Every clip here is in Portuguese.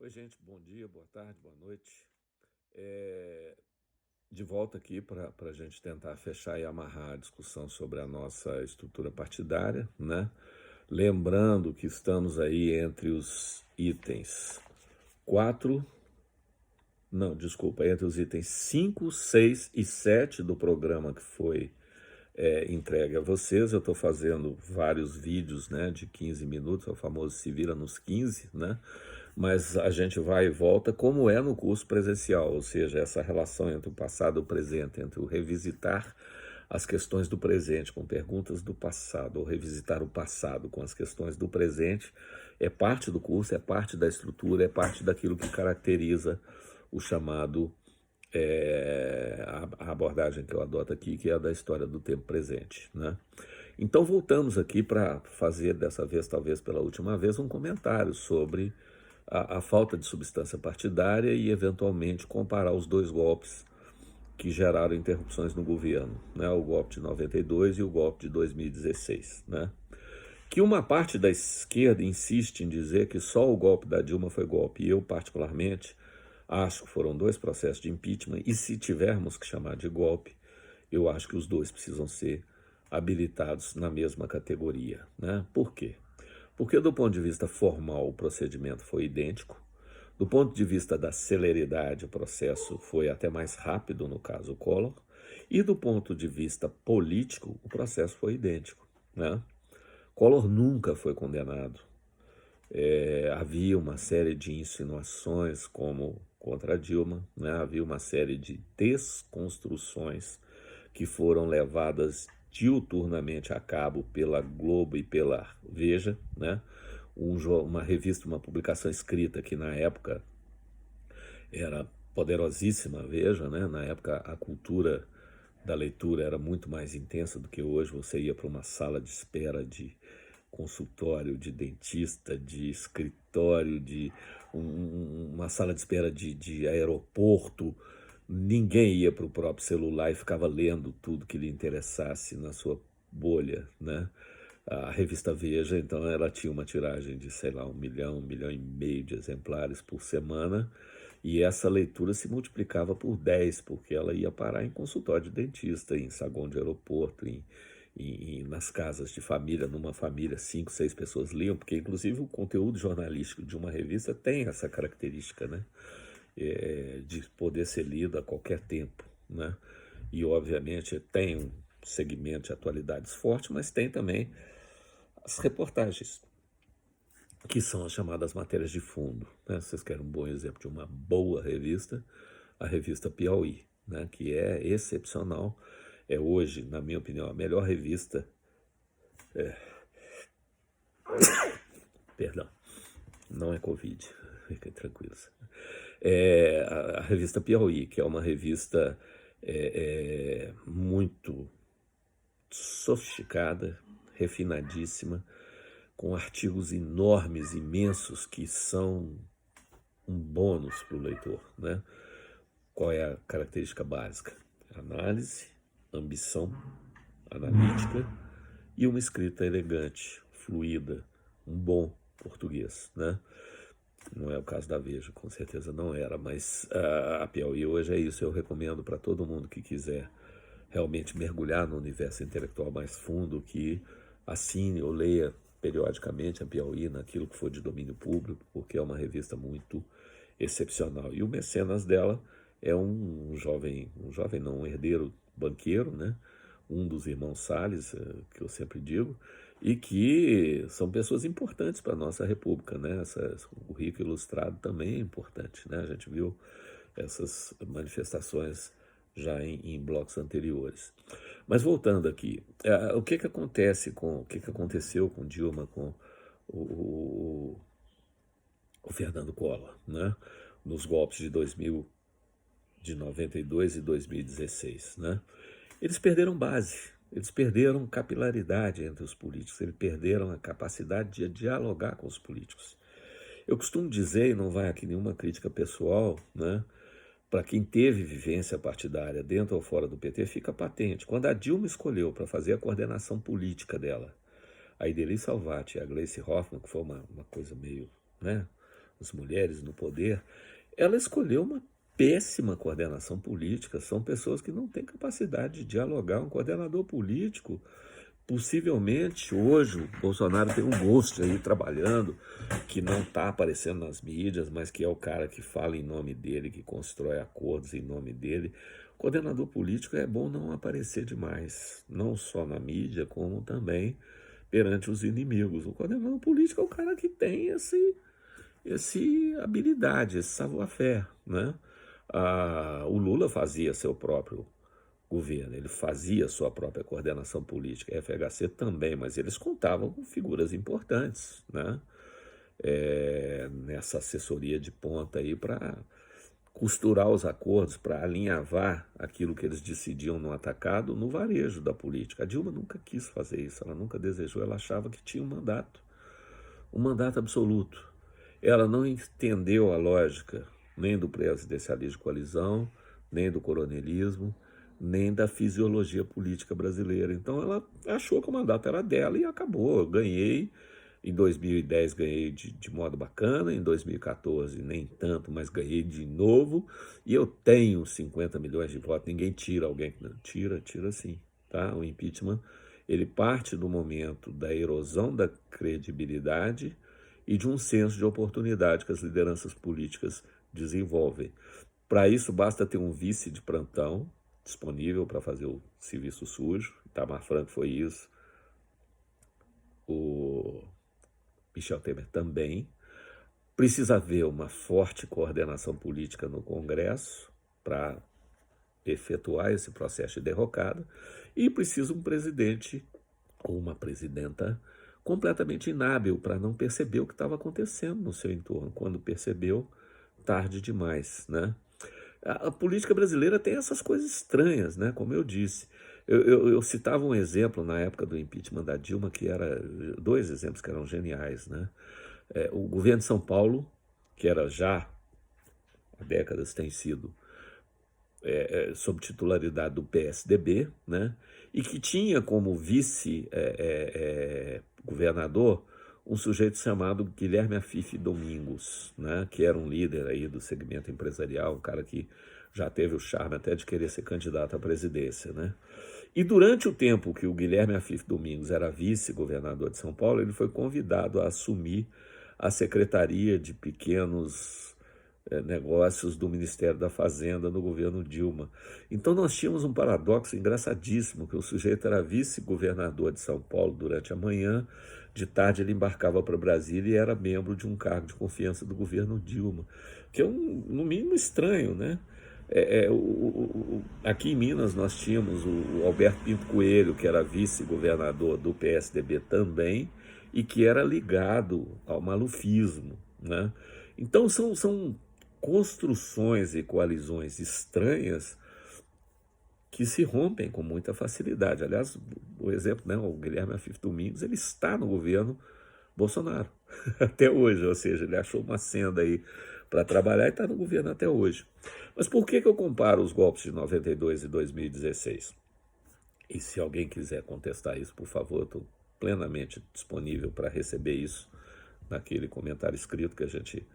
Oi, gente, bom dia, boa tarde, boa noite. De volta aqui para a gente tentar fechar e amarrar a discussão sobre a nossa estrutura partidária, né? Lembrando que estamos aí entre os itens 4, não, desculpa, entre os itens 5, 6 e 7 do programa que foi entregue a vocês. Eu estou fazendo vários vídeos, né, de 15 minutos, é o famoso se vira nos 15, né? Mas a gente vai e volta como é no curso presencial, ou seja, essa relação entre o passado e o presente, entre o revisitar as questões do presente com perguntas do passado, ou revisitar o passado com as questões do presente, é parte do curso, é parte da estrutura, é parte daquilo que caracteriza o chamado a abordagem que eu adoto aqui, que é a da história do tempo presente, né? Então voltamos aqui para fazer, dessa vez, talvez pela última vez, um comentário sobre a falta de substância partidária e, eventualmente, comparar os dois golpes que geraram interrupções no governo, né? O golpe de 92 e o golpe de 2016, né? Que uma parte da esquerda insiste em dizer que só o golpe da Dilma foi golpe, e eu, particularmente, acho que foram dois processos de impeachment, e se tivermos que chamar de golpe, eu acho que os dois precisam ser habilitados na mesma categoria, né? Por quê? Porque, do ponto de vista formal, o procedimento foi idêntico. Do ponto de vista da celeridade, o processo foi até mais rápido, no caso Collor. E do ponto de vista político, o processo foi idêntico, né? Collor nunca foi condenado. Havia uma série de insinuações como contra Dilma, né? Havia uma série de desconstruções que foram levadas diuturnamente a cabo pela Globo e pela Veja, né? Uma revista, uma publicação escrita que na época era poderosíssima, Veja, né? Na época a cultura da leitura era muito mais intensa do que hoje. Você ia para uma sala de espera de consultório, de dentista, de escritório, de uma sala de espera de aeroporto. Ninguém ia para o próprio celular e ficava lendo tudo que lhe interessasse na sua bolha, né? A revista Veja, então, ela tinha uma tiragem de, sei lá, 1 milhão e meio de exemplares por semana, e essa leitura se multiplicava por 10, porque ela ia parar em consultório de dentista, em saguão de aeroporto, nas casas de família, numa família, 5, 6 pessoas liam, porque inclusive o conteúdo jornalístico de uma revista tem essa característica, né? De poder ser lido a qualquer tempo, né? E obviamente tem um segmento de atualidades forte, mas tem também as reportagens, que são as chamadas matérias de fundo, né? Vocês querem um bom exemplo de uma boa revista? A revista Piauí, né? Que é excepcional. É hoje, na minha opinião, a melhor revista. Perdão, não é Covid, fiquem tranquilos. A revista Piauí, que é uma revista muito sofisticada, refinadíssima, com artigos enormes, imensos, que são um bônus para o leitor, né? Qual é a característica básica? Análise, ambição analítica e uma escrita elegante, fluida, um bom português, né? Não é o caso da Veja, com certeza não era, mas a Piauí hoje é isso. Eu recomendo para todo mundo que quiser realmente mergulhar no universo intelectual mais fundo, que assine ou leia periodicamente a Piauí naquilo que for de domínio público, porque é uma revista muito excepcional. E o mecenas dela é um jovem não, um herdeiro banqueiro, né? Um dos irmãos Salles, que eu sempre digo, e que são pessoas importantes para a nossa república, né? O rico ilustrado também é importante, né? A gente viu essas manifestações já em blocos anteriores. Mas voltando aqui, o que aconteceu com Dilma, com o, o Fernando Collor, né? Nos golpes de 92 e 2016, né? Eles perderam base, eles perderam capilaridade entre os políticos, eles perderam a capacidade de dialogar com os políticos. Eu costumo dizer, e não vai aqui nenhuma crítica pessoal, né? Para quem teve vivência partidária dentro ou fora do PT, fica patente. Quando a Dilma escolheu para fazer a coordenação política dela, a Ideli Salvati e a Gleice Hoffmann, que foi uma coisa meio, né, as mulheres no poder, ela escolheu uma péssima coordenação política. São pessoas que não têm capacidade de dialogar. Um coordenador político, possivelmente, hoje, o Bolsonaro tem um ghost aí trabalhando, que não está aparecendo nas mídias, mas que é o cara que fala em nome dele, que constrói acordos em nome dele. Coordenador político é bom não aparecer demais, não só na mídia, como também perante os inimigos. O coordenador político é o cara que tem esse habilidade, esse savoir-faire, né? O Lula fazia seu próprio governo, ele fazia sua própria coordenação política, a FHC também, mas eles contavam com figuras importantes, né? Nessa assessoria de ponta aí para costurar os acordos, para alinhavar aquilo que eles decidiam no atacado no varejo da política. A Dilma nunca quis fazer isso, ela nunca desejou, ela achava que tinha um mandato absoluto. Ela não entendeu a lógica nem do presidencialismo de coalizão, nem do coronelismo, nem da fisiologia política brasileira. Então ela achou que o mandato era dela e acabou. Eu ganhei, em 2010 ganhei de modo bacana, em 2014 nem tanto, mas ganhei de novo, e eu tenho 50 milhões de votos, ninguém tira alguém. Não, tira sim. Tá? O impeachment, ele parte do momento da erosão da credibilidade e de um senso de oportunidade que as lideranças políticas desenvolvem. Para isso, basta ter um vice de plantão disponível para fazer o serviço sujo. Itamar Franco foi isso. O Michel Temer também. Precisa haver uma forte coordenação política no Congresso para efetuar esse processo de derrocada. E precisa um presidente ou uma presidenta completamente inábil para não perceber o que estava acontecendo no seu entorno. Quando percebeu, tarde demais, né? A política brasileira tem essas coisas estranhas, né? Como eu disse. Eu citava um exemplo na época do impeachment da Dilma, que era dois exemplos que eram geniais, né? O governo de São Paulo, que era já há décadas tem sido sob titularidade do PSDB, né? E que tinha como vice-governador um sujeito chamado Guilherme Afif Domingos, né? Que era um líder aí do segmento empresarial, um cara que já teve o charme até de querer ser candidato à presidência, né? E durante o tempo que o Guilherme Afif Domingos era vice-governador de São Paulo, ele foi convidado a assumir a Secretaria de Pequenos Negócios do Ministério da Fazenda no governo Dilma. Então nós tínhamos um paradoxo engraçadíssimo, que o sujeito era vice-governador de São Paulo durante a manhã, de tarde ele embarcava para Brasília e era membro de um cargo de confiança do governo Dilma, que é no mínimo estranho, né? Aqui em Minas nós tínhamos o Alberto Pinto Coelho, que era vice-governador do PSDB também, e que era ligado ao malufismo, né? Então são construções e coalizões estranhas que se rompem com muita facilidade. Aliás, o exemplo, né, o Guilherme Afif Domingos, ele está no governo Bolsonaro até hoje, ou seja, ele achou uma senda aí para trabalhar e está no governo até hoje. Mas por que eu comparo os golpes de 92 e 2016? E se alguém quiser contestar isso, por favor, estou plenamente disponível para receber isso naquele comentário escrito que a gente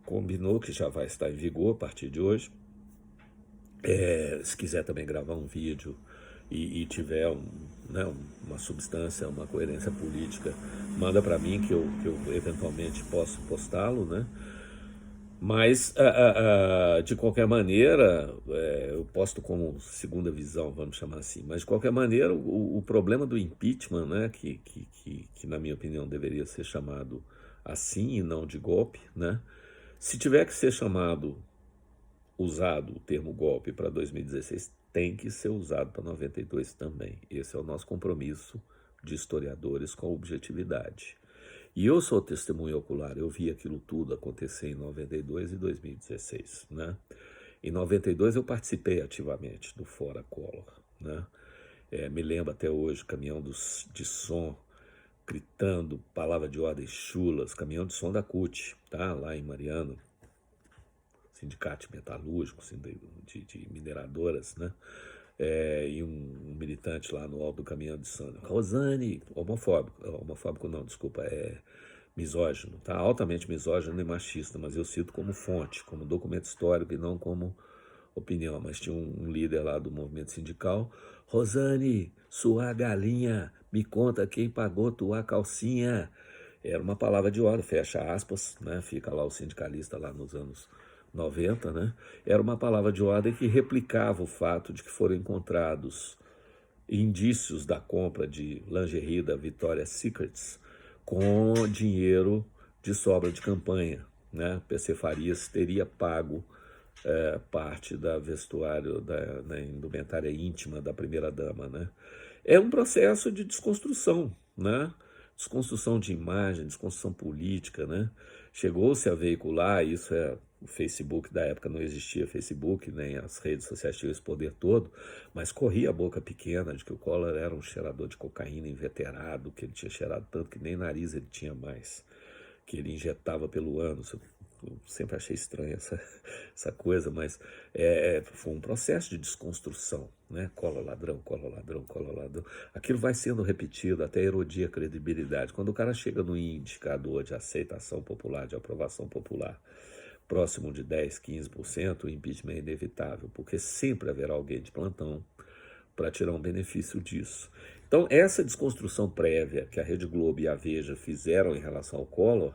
combinou, que já vai estar em vigor a partir de hoje. Se quiser também gravar um vídeo e tiver uma substância, uma coerência política, manda para mim que eu eventualmente posso postá-lo, né? Mas, de qualquer maneira, eu posto como segunda visão, vamos chamar assim, mas de qualquer maneira o problema do impeachment, né, que na minha opinião deveria ser chamado assim e não de golpe, né? Se tiver que ser usado o termo golpe para 2016, tem que ser usado para 92 também. Esse é o nosso compromisso de historiadores com a objetividade. E eu sou testemunha ocular, eu vi aquilo tudo acontecer em 92 e 2016, né? Em 92 eu participei ativamente do Fora Collor, né? Me lembro até hoje, caminhão de som, gritando, palavra de ordem chulas, caminhão de som da CUT, tá? Lá em Mariana, sindicato metalúrgico, de mineradoras, né? E um militante lá no alto do caminhão de som, Rosane, homofóbico não, desculpa, misógino, tá? Altamente misógino e machista, mas eu cito como fonte, como documento histórico e não como opinião. Mas tinha um líder lá do movimento sindical: Rosane, sua galinha, me conta quem pagou tua calcinha. Era uma palavra de ordem, fecha aspas, né? Fica lá o sindicalista lá nos anos 90, né? Era uma palavra de ordem que replicava o fato de que foram encontrados indícios da compra de lingerie da Victoria's Secrets com dinheiro de sobra de campanha, né? PC Farias teria pago parte da vestuário, da indumentária íntima da primeira-dama, né? É um processo de desconstrução, né? Desconstrução de imagem, desconstrução política, né? Chegou-se a veicular, isso é o Facebook da época, não existia Facebook, nem as redes sociais tinham esse poder todo, mas corria a boca pequena de que o Collor era um cheirador de cocaína inveterado, que ele tinha cheirado tanto que nem nariz ele tinha mais, que ele injetava pelo ânus. Eu sempre achei estranha essa coisa, mas foi um processo de desconstrução, né? Collor ladrão, Collor ladrão, Collor ladrão. Aquilo vai sendo repetido até erodir a credibilidade. Quando o cara chega no indicador de aceitação popular, de aprovação popular, próximo de 10, 15%, o impeachment é inevitável, porque sempre haverá alguém de plantão para tirar um benefício disso. Então, essa desconstrução prévia que a Rede Globo e a Veja fizeram em relação ao Collor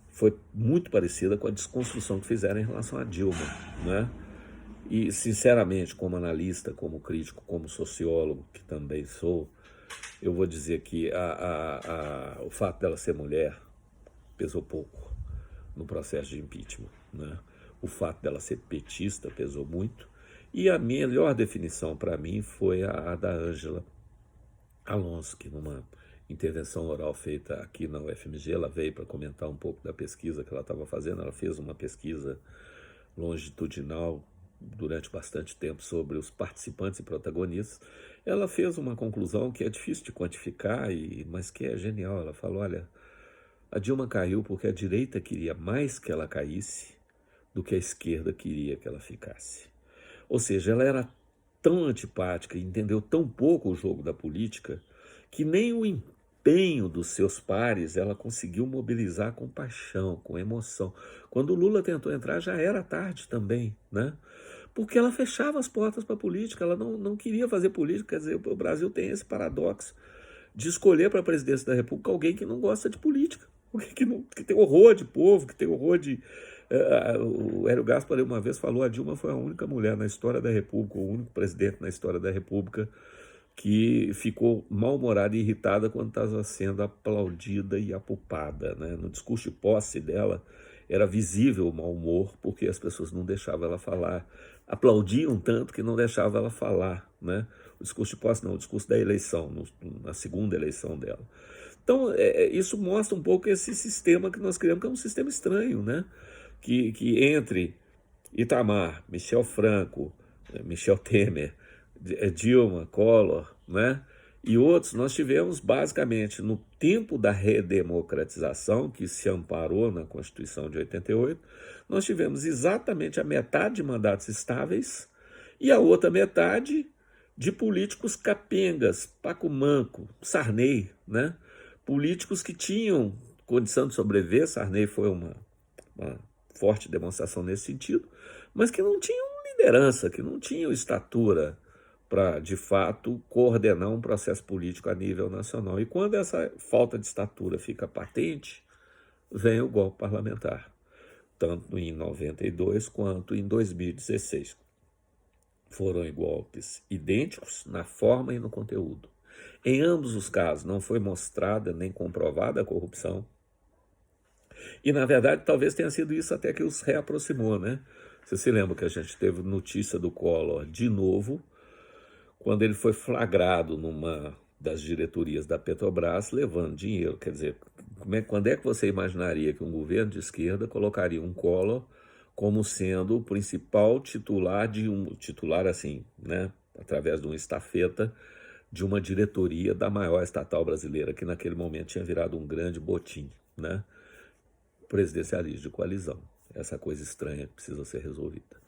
foi muito parecida com a desconstrução que fizeram em relação a Dilma, né? E, sinceramente, como analista, como crítico, como sociólogo, que também sou, eu vou dizer que o fato dela ser mulher pesou pouco no processo de impeachment, né? O fato dela ser petista pesou muito. E a melhor definição para mim foi a da Ângela Alonso, que numa intervenção oral feita aqui na UFMG, ela veio para comentar um pouco da pesquisa que ela estava fazendo. Ela fez uma pesquisa longitudinal durante bastante tempo sobre os participantes e protagonistas. Ela fez uma conclusão que é difícil de quantificar, mas que é genial. Ela falou: olha, a Dilma caiu porque a direita queria mais que ela caísse do que a esquerda queria que ela ficasse. Ou seja, ela era tão antipática e entendeu tão pouco o jogo da política que nem o empenho dos seus pares ela conseguiu mobilizar com paixão, com emoção. Quando o Lula tentou entrar, já era tarde também, né? Porque ela fechava as portas para a política, ela não queria fazer política. Quer dizer, o Brasil tem esse paradoxo de escolher para a presidência da República alguém que não gosta de política, alguém que tem horror de povo, que tem horror de... O Hélio Gaspari uma vez falou: a Dilma foi a única mulher na história da República, o único presidente na história da República que ficou mal-humorada e irritada quando estava sendo aplaudida e apupada, né? No discurso de posse dela era visível o mau humor, porque as pessoas não deixavam ela falar, aplaudiam tanto que não deixavam ela falar, né? O discurso de posse não, o discurso da eleição, na segunda eleição dela. Então, isso mostra um pouco esse sistema que nós criamos, que é um sistema estranho, né? Que entre Itamar, Michel Franco, Michel Temer, Dilma, Collor, né? E outros, nós tivemos basicamente no tempo da redemocratização, que se amparou na Constituição de 88, nós tivemos exatamente a metade de mandatos estáveis e a outra metade de políticos capengas, Paco Manco, Sarney, né? Políticos que tinham condição de sobreviver. Sarney foi uma forte demonstração nesse sentido, mas que não tinham liderança, que não tinham estatura para, de fato, coordenar um processo político a nível nacional. E quando essa falta de estatura fica patente, vem o golpe parlamentar, tanto em 92 quanto em 2016. Foram golpes idênticos na forma e no conteúdo. Em ambos os casos não foi mostrada nem comprovada a corrupção. E, na verdade, talvez tenha sido isso até que os reaproximou, né? Você se lembra que a gente teve notícia do Collor de novo, quando ele foi flagrado numa das diretorias da Petrobras levando dinheiro. Quer dizer, quando é que você imaginaria que um governo de esquerda colocaria um Collor como sendo o principal titular titular assim, né, através de uma estafeta de uma diretoria da maior estatal brasileira, que naquele momento tinha virado um grande botim, né? Presidencialismo de coalizão. Essa coisa estranha que precisa ser resolvida.